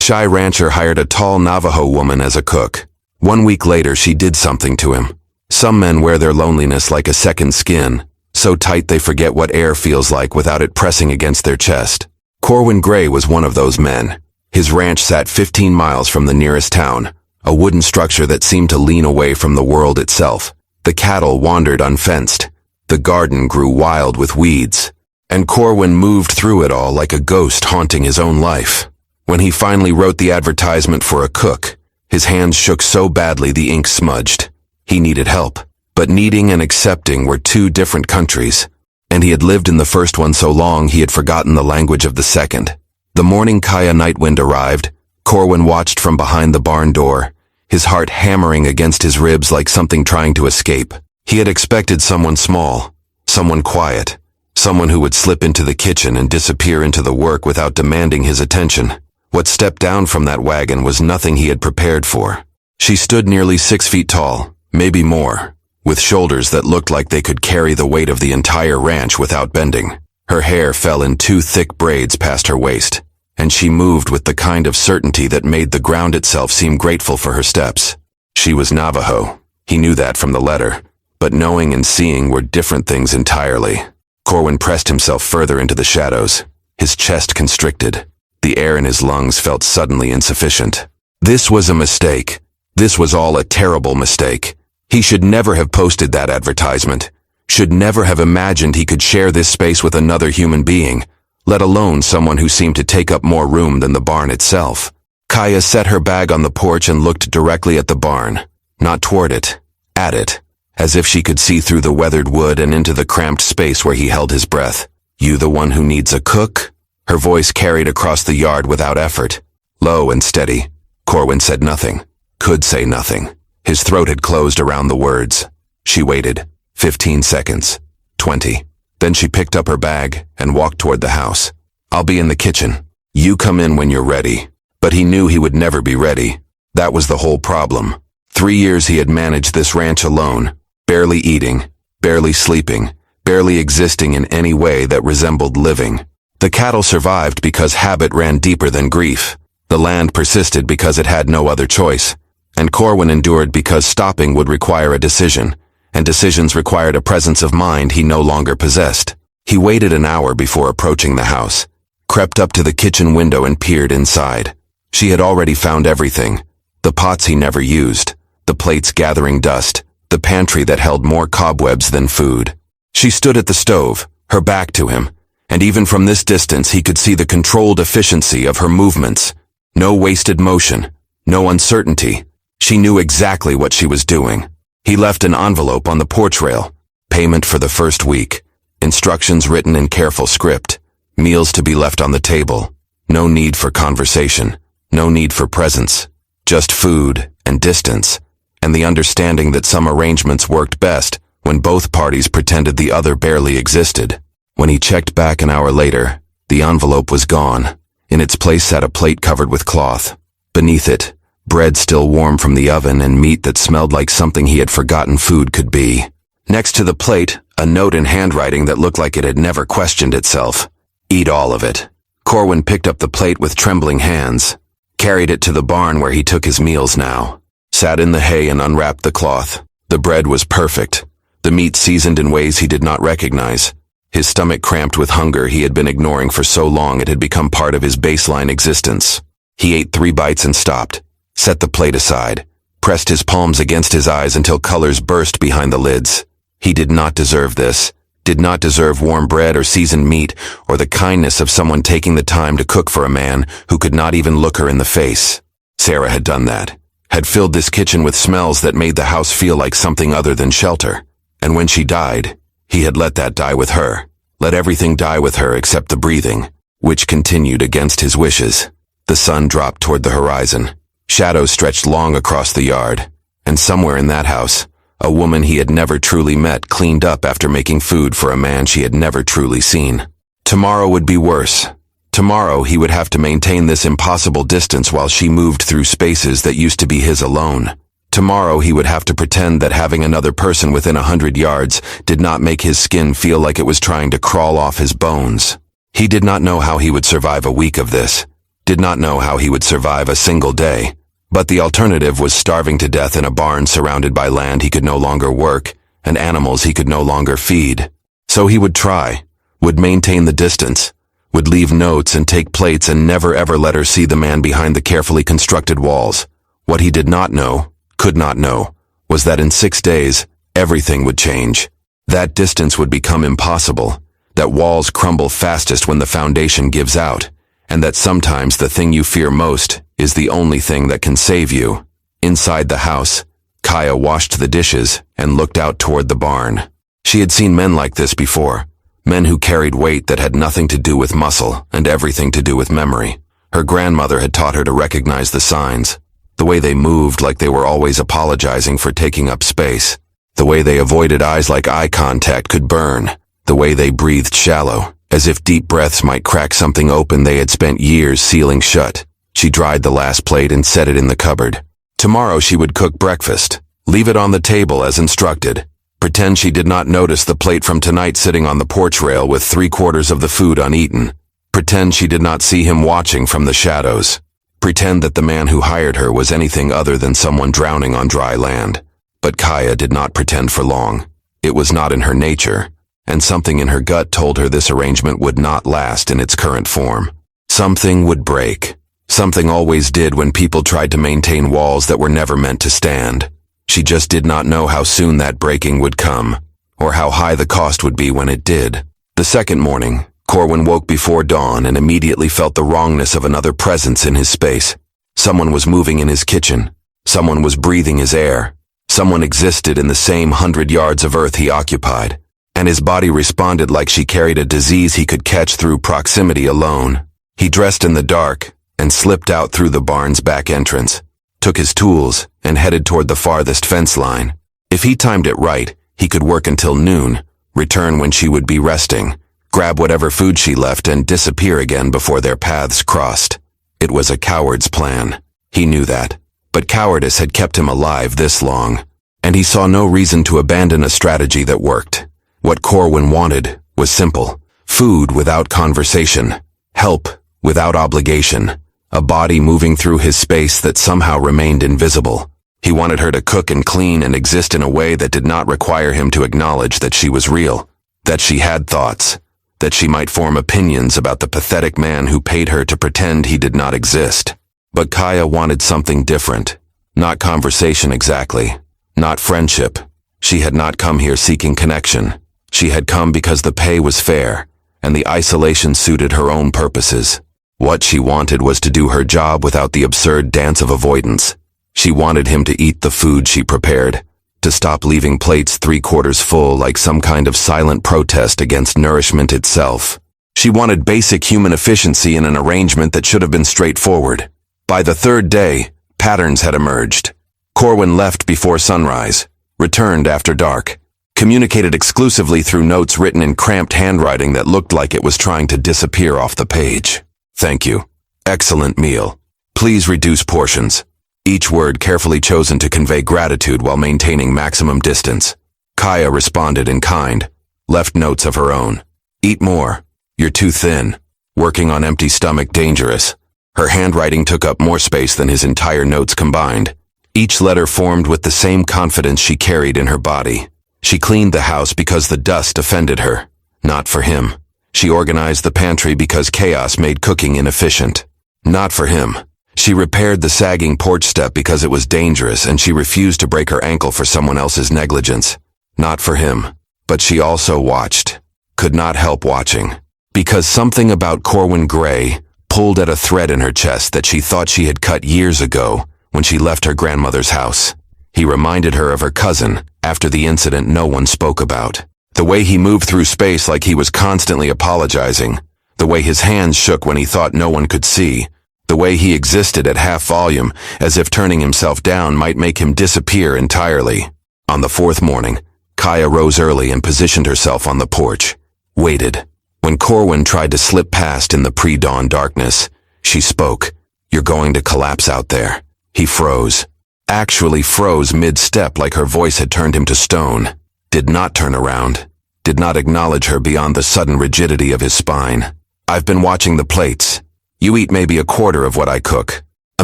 shy rancher hired a tall Navajo woman as a cook. 1 week later, she did something to him. Some men wear their loneliness like a second skin, so tight they forget what air feels like without it pressing against their chest. Corwin Gray was one of those men. His ranch sat 15 miles from the nearest town, a wooden structure that seemed to lean away from the world itself. The cattle wandered unfenced. The garden grew wild with weeds. And Corwin moved through it all like a ghost haunting his own life. When he finally wrote the advertisement for a cook, his hands shook so badly the ink smudged. He needed help. But needing and accepting were two different countries, and he had lived in the first one so long he had forgotten the language of the second. The morning Kaya Nightwind arrived, Corwin watched from behind the barn door, his heart hammering against his ribs like something trying to escape. He had expected someone small, someone quiet, someone who would slip into the kitchen and disappear into the work without demanding his attention. What stepped down from that wagon was nothing he had prepared for. She stood nearly 6 feet tall, maybe more, with shoulders that looked like they could carry the weight of the entire ranch without bending. Her hair fell in 2 thick braids past her waist, and she moved with the kind of certainty that made the ground itself seem grateful for her steps. She was Navajo. He knew that from the letter, but knowing and seeing were different things entirely. Corwin pressed himself further into the shadows, his chest constricted. The air in his lungs felt suddenly insufficient. This was a mistake. This was all a terrible mistake. He should never have posted that advertisement, should never have imagined he could share this space with another human being, let alone someone who seemed to take up more room than the barn itself. Kaya set her bag on the porch and looked directly at the barn, not toward it, at it, as if she could see through the weathered wood and into the cramped space where he held his breath. "You the one who needs a cook?" Her voice carried across the yard without effort. Low and steady. Corwin said nothing, could say nothing. His throat had closed around the words. She waited. 15 seconds. 20. Then she picked up her bag and walked toward the house. "I'll be in the kitchen. You come in when you're ready." But he knew he would never be ready. That was the whole problem. 3 years he had managed this ranch alone, barely eating, barely sleeping, barely existing in any way that resembled living. The cattle survived because habit ran deeper than grief. The land persisted because it had no other choice. And Corwin endured because stopping would require a decision, and decisions required a presence of mind he no longer possessed. He waited an hour before approaching the house, crept up to the kitchen window and peered inside. She had already found everything. The pots he never used, the plates gathering dust, the pantry that held more cobwebs than food. She stood at the stove, her back to him, and even from this distance he could see the controlled efficiency of her movements. No wasted motion, no uncertainty. She knew exactly what she was doing. He left an envelope on the porch rail. Payment for the first week. Instructions written in careful script. Meals to be left on the table. No need for conversation. No need for presence. Just food and distance. And the understanding that some arrangements worked best when both parties pretended the other barely existed. When he checked back an hour later, the envelope was gone. In its place sat a plate covered with cloth. Beneath it, bread still warm from the oven and meat that smelled like something he had forgotten food could be. Next to the plate, a note in handwriting that looked like it had never questioned itself. "Eat all of it." Corwin picked up the plate with trembling hands, carried it to the barn where he took his meals now, sat in the hay and unwrapped the cloth. The bread was perfect, the meat seasoned in ways he did not recognize. His stomach cramped with hunger he had been ignoring for so long it had become part of his baseline existence. He ate 3 bites and stopped, set the plate aside, pressed his palms against his eyes until colors burst behind the lids. He did not deserve this, did not deserve warm bread or seasoned meat, or the kindness of someone taking the time to cook for a man who could not even look her in the face. Sarah had done that, had filled this kitchen with smells that made the house feel like something other than shelter. And when she died, he had let that die with her, let everything die with her except the breathing, which continued against his wishes. The sun dropped toward the horizon. Shadows stretched long across the yard, and somewhere in that house, a woman he had never truly met cleaned up after making food for a man she had never truly seen. Tomorrow would be worse. Tomorrow he would have to maintain this impossible distance while she moved through spaces that used to be his alone. Tomorrow he would have to pretend that having another person within 100 yards did not make his skin feel like it was trying to crawl off his bones. He did not know how he would survive a week of this, did not know how he would survive a single day. But the alternative was starving to death in a barn surrounded by land he could no longer work and animals he could no longer feed. So he would try, would maintain the distance, would leave notes and take plates and never ever let her see the man behind the carefully constructed walls. What he did not know, could not know, was that in 6 days, everything would change. That distance would become impossible, that walls crumble fastest when the foundation gives out, and that sometimes the thing you fear most is the only thing that can save you. Inside the house, Kaya washed the dishes and looked out toward the barn. She had seen men like this before, men who carried weight that had nothing to do with muscle and everything to do with memory. Her grandmother had taught her to recognize the signs, the way they moved like they were always apologizing for taking up space, the way they avoided eyes like eye contact could burn, the way they breathed shallow, as if deep breaths might crack something open they had spent years sealing shut. She dried the last plate and set it in the cupboard. Tomorrow she would cook breakfast, leave it on the table as instructed, pretend she did not notice the plate from tonight sitting on the porch rail with 3/4 of the food uneaten, pretend she did not see him watching from the shadows, pretend that the man who hired her was anything other than someone drowning on dry land. But Kaya did not pretend for long. It was not in her nature, and something in her gut told her this arrangement would not last in its current form. Something would break. Something always did when people tried to maintain walls that were never meant to stand. She just did not know how soon that breaking would come, or how high the cost would be when it did. The second morning, Corwin woke before dawn and immediately felt the wrongness of another presence in his space. Someone was moving in his kitchen. Someone was breathing his air. Someone existed in the same 100 yards of earth he occupied, and his body responded like she carried a disease he could catch through proximity alone. He dressed in the dark and slipped out through the barn's back entrance, took his tools, and headed toward the farthest fence line. If he timed it right, he could work until noon, return when she would be resting, grab whatever food she left and disappear again before their paths crossed. It was a coward's plan. He knew that, but cowardice had kept him alive this long, and he saw no reason to abandon a strategy that worked. What Corwin wanted was simple: food without conversation, help without obligation, a body moving through his space that somehow remained invisible. He wanted her to cook and clean and exist in a way that did not require him to acknowledge that she was real, that she had thoughts, that she might form opinions about the pathetic man who paid her to pretend he did not exist. But Kaya wanted something different. Not conversation exactly, not friendship. She had not come here seeking connection. She had come because the pay was fair, and the isolation suited her own purposes. What she wanted was to do her job without the absurd dance of avoidance. She wanted him to eat the food she prepared, to stop leaving plates 3/4 full like some kind of silent protest against nourishment itself. She wanted basic human efficiency in an arrangement that should have been straightforward. By the third day, patterns had emerged. Corwin left before sunrise, returned after dark, communicated exclusively through notes written in cramped handwriting that looked like it was trying to disappear off the page. "Thank you. Excellent meal. Please reduce portions." Each word carefully chosen to convey gratitude while maintaining maximum distance. Kaya responded in kind, left notes of her own. "Eat more. You're too thin. Working on empty stomach dangerous." Her handwriting took up more space than his entire notes combined. Each letter formed with the same confidence she carried in her body. She cleaned the house because the dust offended her, not for him. She organized the pantry because chaos made cooking inefficient, not for him. She repaired the sagging porch step because it was dangerous and she refused to break her ankle for someone else's negligence, not for him. But she also watched, could not help watching, because something about Corwin Gray pulled at a thread in her chest that she thought she had cut years ago when she left her grandmother's house. He reminded her of her cousin after the incident no one spoke about. The way he moved through space like he was constantly apologizing, the way his hands shook when he thought no one could see, the way he existed at half volume as if turning himself down might make him disappear entirely. On the fourth morning, Kaya rose early and positioned herself on the porch, waited. When Corwin tried to slip past in the pre-dawn darkness, she spoke. "You're going to collapse out there." He froze. Actually froze mid-step like her voice had turned him to stone. Did not turn around. Did not acknowledge her beyond the sudden rigidity of his spine. "I've been watching the plates. You eat maybe a quarter of what I cook. A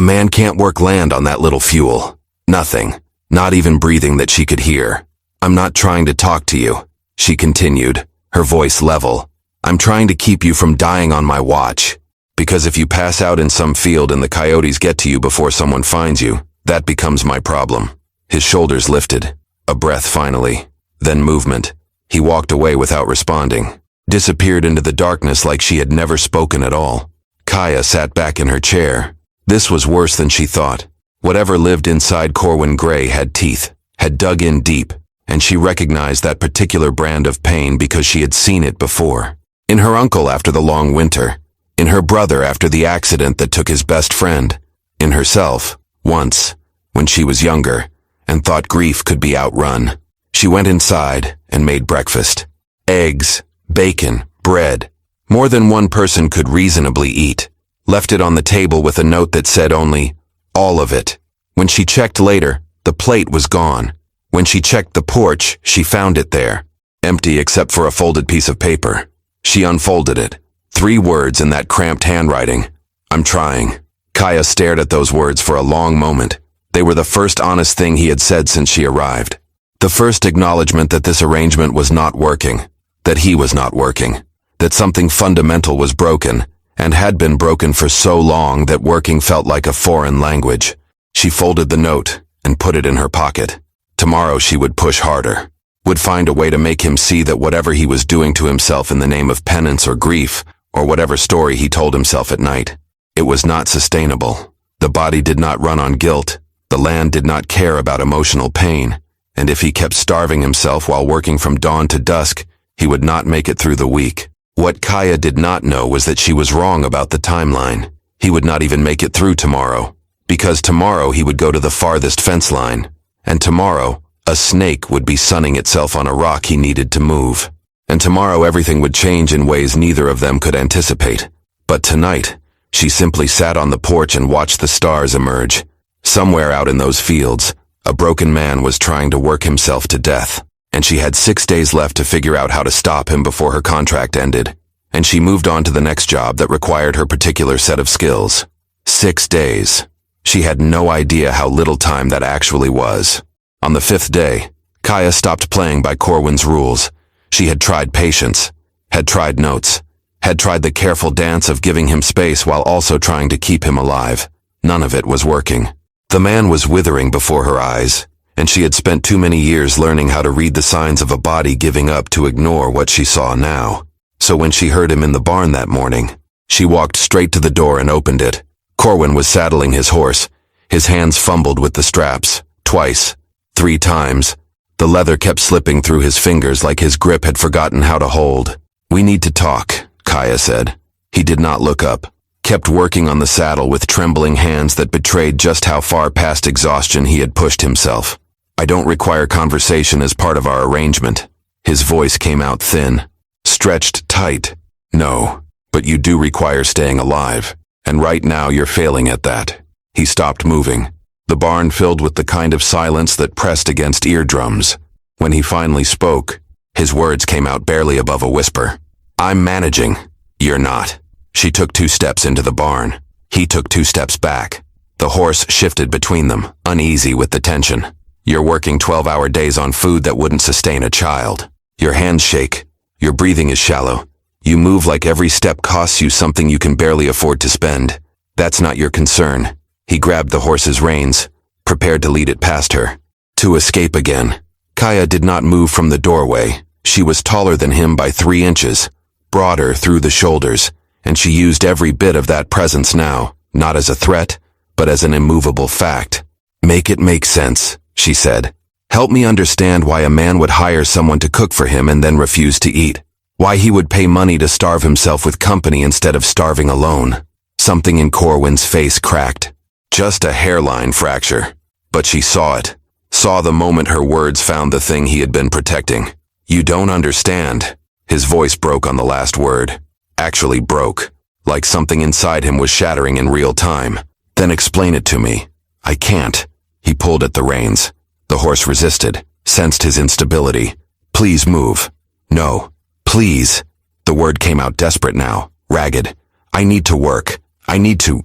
man can't work land on that little fuel. Nothing. Not even breathing that she could hear. I'm not trying to talk to you, she continued, her voice level. I'm trying to keep you from dying on my watch. Because if you pass out in some field and the coyotes get to you before someone finds you, that becomes my problem. His shoulders lifted. A breath finally. Then movement. He walked away without responding. Disappeared into the darkness like she had never spoken at all. Kaya sat back in her chair. This was worse than she thought. Whatever lived inside Corwin Gray had teeth, had dug in deep, and she recognized that particular brand of pain because she had seen it before. In her uncle after the long winter. In her brother after the accident that took his best friend. In herself, once, when she was younger, and thought grief could be outrun. She went inside and made breakfast. Eggs, bacon, bread. More than one person could reasonably eat. Left it on the table with a note that said only, all of it. When she checked later, the plate was gone. When she checked the porch, she found it there. Empty except for a folded piece of paper. She unfolded it. 3 words in that cramped handwriting. I'm trying. Kaya stared at those words for a long moment. They were the first honest thing he had said since she arrived. The first acknowledgement that this arrangement was not working. That he was not working. That something fundamental was broken, and had been broken for so long that working felt like a foreign language. She folded the note and put it in her pocket. Tomorrow she would push harder. Would find a way to make him see that whatever he was doing to himself in the name of penance or grief, or whatever story he told himself at night, it was not sustainable. The body did not run on guilt. The land did not care about emotional pain. And if he kept starving himself while working from dawn to dusk, he would not make it through the week. What Kaya did not know was that she was wrong about the timeline. He would not even make it through tomorrow. Because tomorrow he would go to the farthest fence line. And tomorrow, a snake would be sunning itself on a rock he needed to move. And tomorrow everything would change in ways neither of them could anticipate. But tonight, she simply sat on the porch and watched the stars emerge. Somewhere out in those fields, a broken man was trying to work himself to death. And she had 6 days left to figure out how to stop him before her contract ended. And she moved on to the next job that required her particular set of skills. 6 days. She had no idea how little time that actually was. On the 5th day, Kaya stopped playing by Corwin's rules. She had tried patience, had tried notes, had tried the careful dance of giving him space while also trying to keep him alive. None of it was working. The man was withering before her eyes, and she had spent too many years learning how to read the signs of a body giving up to ignore what she saw now. So when she heard him in the barn that morning, she walked straight to the door and opened it. Corwin was saddling his horse. His hands fumbled with the straps, twice, 3 times. The leather kept slipping through his fingers like his grip had forgotten how to hold. We need to talk, Kaya said. He did not look up, kept working on the saddle with trembling hands that betrayed just how far past exhaustion he had pushed himself. I don't require conversation as part of our arrangement. His voice came out thin, stretched tight. No, but you do require staying alive. And right now you're failing at that. He stopped moving. The barn filled with the kind of silence that pressed against eardrums. When he finally spoke, his words came out barely above a whisper. I'm managing. You're not. She took 2 steps into the barn. He took 2 steps back. The horse shifted between them, uneasy with the tension. You're working 12-hour days on food that wouldn't sustain a child. Your hands shake. Your breathing is shallow. You move like every step costs you something you can barely afford to spend. That's not your concern. He grabbed the horse's reins, prepared to lead it past her. To escape again. Kaya did not move from the doorway. She was taller than him by 3 inches, broader through the shoulders, and she used every bit of that presence now, not as a threat, but as an immovable fact. Make it make sense, she said. Help me understand why a man would hire someone to cook for him and then refuse to eat. Why he would pay money to starve himself with company instead of starving alone. Something in Corwin's face cracked. Just a hairline fracture. But she saw it. Saw the moment her words found the thing he had been protecting. You don't understand. His voice broke on the last word. Actually broke. Like something inside him was shattering in real time. Then explain it to me. I can't. He pulled at the reins. The horse resisted, sensed his instability. Please move. No. Please. The word came out desperate now, ragged. I need to work. I need to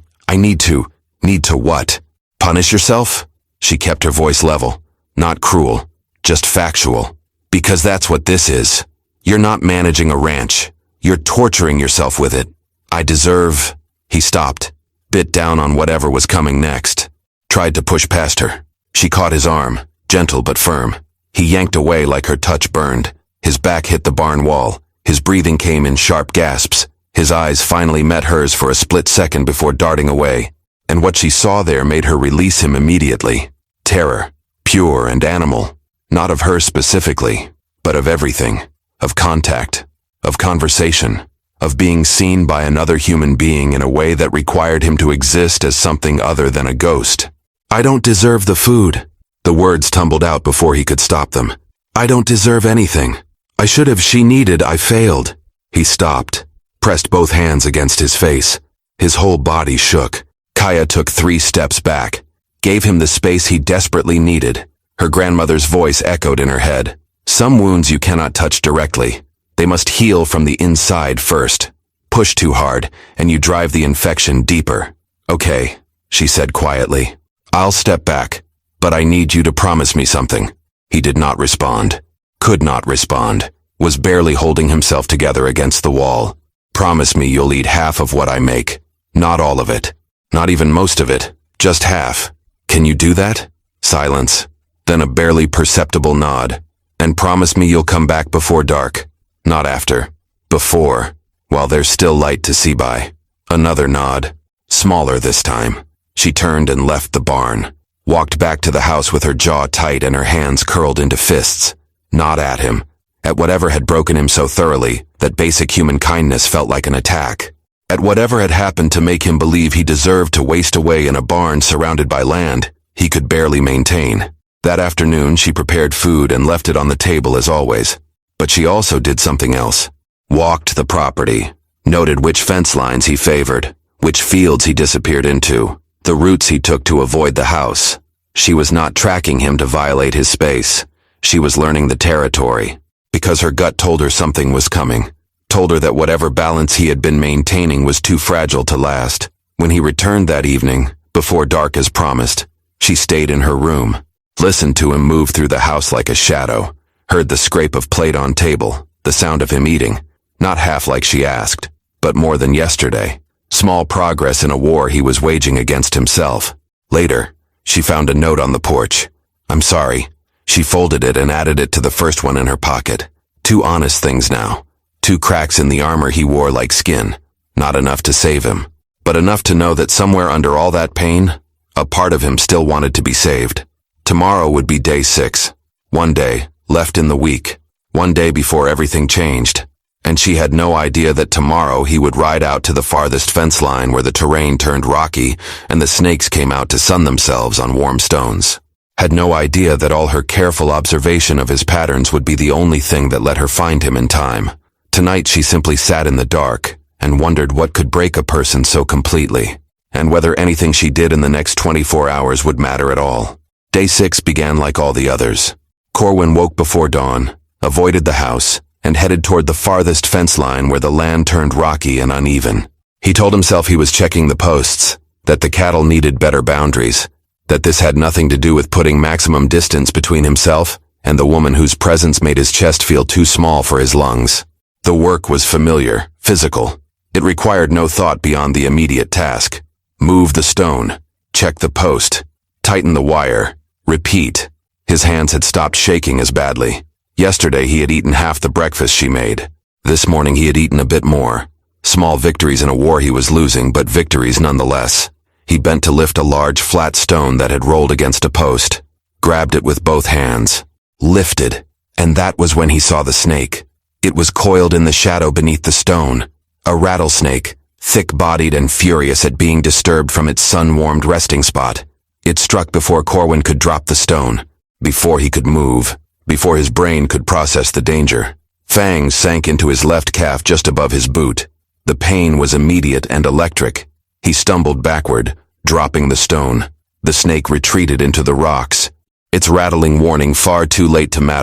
what? Punish yourself? She kept her voice level, not cruel, just factual. Because that's what this is. You're not managing a ranch. You're torturing yourself with it. I deserve... He stopped, bit down on whatever was coming next. Tried to push past her. She caught his arm, gentle but firm. He yanked away like her touch burned. His back hit the barn wall. His breathing came in sharp gasps. His eyes finally met hers for a split second before darting away. And what she saw there made her release him immediately. Terror, pure and animal. Not of her specifically, but of everything. Of contact. Of conversation. Of being seen by another human being in a way that required him to exist as something other than a ghost. I don't deserve the food. The words tumbled out before he could stop them. I don't deserve anything. I should have. She needed. I failed. He stopped, pressed both hands against his face. His whole body shook. Kaya took 3 steps back, gave him the space he desperately needed. Her grandmother's voice echoed in her head. Some wounds you cannot touch directly. They must heal from the inside first. Push too hard, and you drive the infection deeper. Okay, she said quietly. I'll step back, but I need you to promise me something. He did not respond. Could not respond. Was barely holding himself together against the wall. Promise me you'll eat half of what I make. Not all of it. Not even most of it. Just half. Can you do that? Silence. Then a barely perceptible nod. And promise me you'll come back before dark. Not after. Before. While there's still light to see by. Another nod. Smaller this time. She turned and left the barn. Walked back to the house with her jaw tight and her hands curled into fists. Not at him. At whatever had broken him so thoroughly that basic human kindness felt like an attack. At whatever had happened to make him believe he deserved to waste away in a barn surrounded by land he could barely maintain. That afternoon she prepared food and left it on the table as always. But she also did something else. Walked the property. Noted which fence lines he favored. Which fields he disappeared into. The routes he took to avoid the house. She was not tracking him to violate his space. She was learning the territory. Because her gut told her something was coming. Told her that whatever balance he had been maintaining was too fragile to last. When he returned that evening, before dark as promised, she stayed in her room. Listened to him move through the house like a shadow. Heard the scrape of plate on table, the sound of him eating. Not half like she asked, but more than yesterday. Small progress in a war he was waging against himself. Later, she found a note on the porch. I'm sorry. She folded it and added it to the first one in her pocket. 2 honest things now. 2 cracks in the armor he wore like skin. Not enough to save him, but enough to know that somewhere under all that pain, a part of him still wanted to be saved. Tomorrow would be day 6. One day, left in the week. One day before everything changed. And she had no idea that tomorrow he would ride out to the farthest fence line where the terrain turned rocky and the snakes came out to sun themselves on warm stones. Had no idea that all her careful observation of his patterns would be the only thing that let her find him in time. Tonight she simply sat in the dark and wondered what could break a person so completely, and whether anything she did in the next 24 hours would matter at all. Day 6 began like all the others. Corwin woke before dawn, avoided the house, and headed toward the farthest fence line where the land turned rocky and uneven. He told himself he was checking the posts, that the cattle needed better boundaries, that this had nothing to do with putting maximum distance between himself and the woman whose presence made his chest feel too small for his lungs. The work was familiar, physical. It required no thought beyond the immediate task. Move the stone, check the post, tighten the wire, repeat. His hands had stopped shaking as badly. Yesterday he had eaten half the breakfast she made. This morning he had eaten a bit more. Small victories in a war he was losing, but victories nonetheless. He bent to lift a large flat stone that had rolled against a post. Grabbed it with both hands. Lifted. And that was when he saw the snake. It was coiled in the shadow beneath the stone. A rattlesnake, thick-bodied and furious at being disturbed from its sun-warmed resting spot. It struck before Corwin could drop the stone. Before he could move. Before his brain could process the danger. Fangs sank into his left calf just above his boot. The pain was immediate and electric. He stumbled backward, dropping the stone. The snake retreated into the rocks. Its rattling warning far too late to matter.